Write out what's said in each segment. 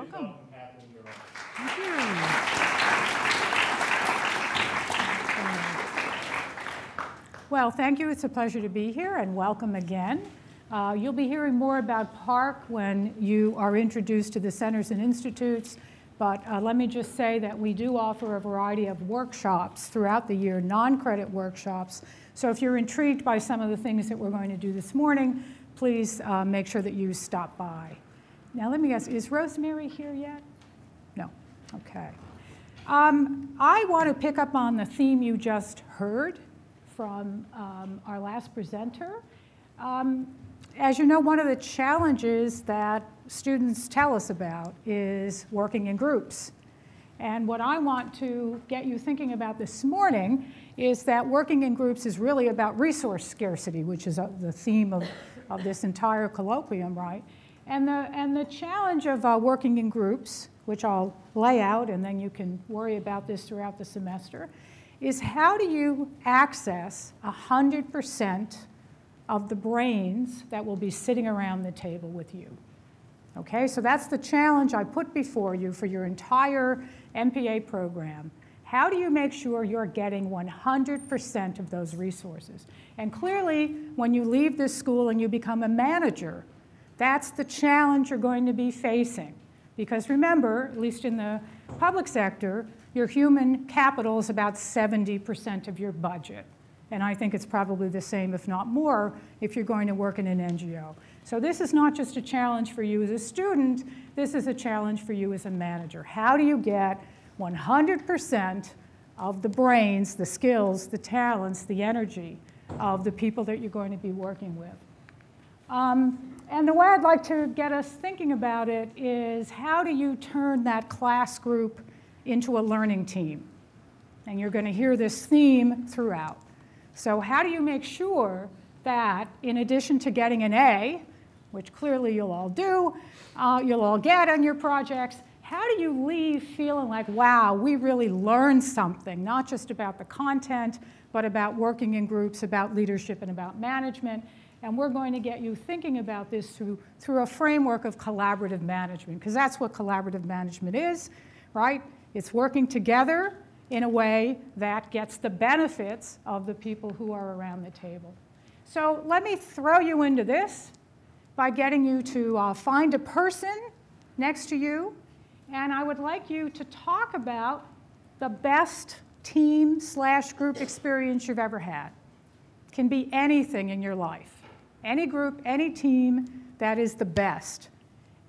Welcome. Kathleen, you're on. Thank you. Well, thank you. It's a pleasure to be here, and welcome again. You'll be hearing more about PARC when you are introduced to the centers and institutes, but let me just say that we do offer a variety of workshops throughout the year, non-credit workshops. So if you're intrigued by some of the things that we're going to do this morning, please make sure that you stop by. Now let me ask, is Rosemary here yet? No, okay. I want to pick up on the theme you just heard from our last presenter. As you know, one of the challenges that students tell us about is working in groups. And what I want to get you thinking about this morning is that working in groups is really about resource scarcity, which is the theme of this entire colloquium, right? And the challenge of working in groups, which I'll lay out and then you can worry about this throughout the semester, is how do you access 100% of the brains that will be sitting around the table with you? Okay, so that's the challenge I put before you for your entire MPA program. How do you make sure you're getting 100% of those resources? And clearly, when you leave this school and you become a manager, that's the challenge you're going to be facing. Because remember, at least in the public sector, your human capital is about 70% of your budget. And I think it's probably the same, if not more, if you're going to work in an NGO. So this is not just a challenge for you as a student, this is a challenge for you as a manager. How do you get 100% of the brains, the skills, the talents, the energy of the people that you're going to be working with? And the way I'd like to get us thinking about it is how do you turn that class group into a learning team? And you're going to hear this theme throughout. So how do you make sure that in addition to getting an A, which clearly you'll all do, you'll all get on your projects, how do you leave feeling like, wow, we really learned something, not just about the content, but about working in groups, about leadership, and about management? And we're going to get you thinking about this through a framework of collaborative management, because that's what collaborative management is, right? It's working together in a way that gets the benefits of the people who are around the table. So let me throw you into this by getting you to find a person next to you, and I would like you to talk about the best team/group experience you've ever had. It can be anything in your life. Any group, any team that is the best.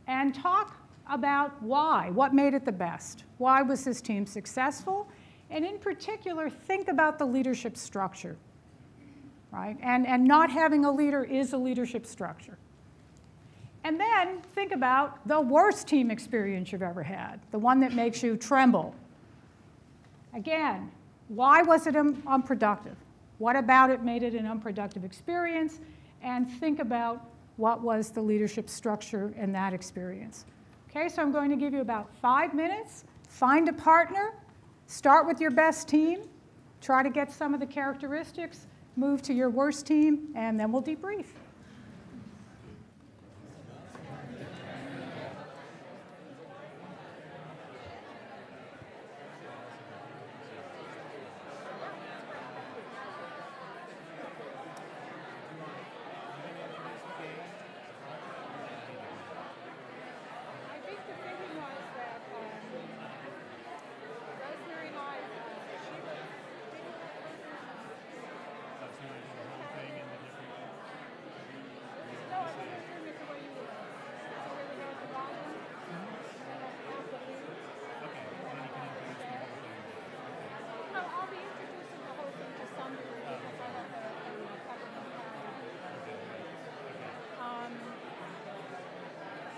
And talk about why. What made it the best? Why was this team successful? And in particular, think about the leadership structure, right? And not having a leader is a leadership structure. And then think about the worst team experience you've ever had, the one that makes you tremble. Again, why was it unproductive? What about it made it an unproductive experience? And think about what was the leadership structure in that experience. Okay, so I'm going to give you about 5 minutes. Find a partner. Start with your best team. Try to get some of the characteristics. Move to your worst team, and then we'll debrief.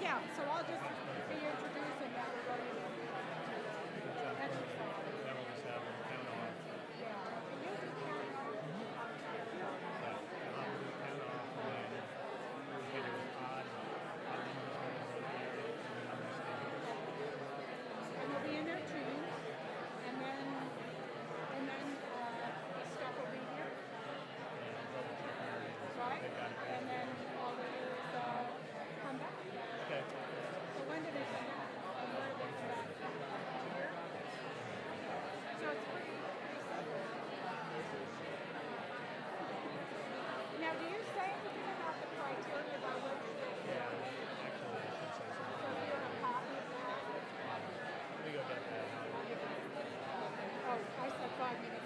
Yeah, so I'll just be introducing that we're going to exercise. Then we'll just have them count off. Yeah. You can carry on. Count off when we get an odd numbers rotated and the numbers stay. And you'll be in their teams, and then the stuff will be here. Right? And then all we do is come back. Okay. So when did 5 minutes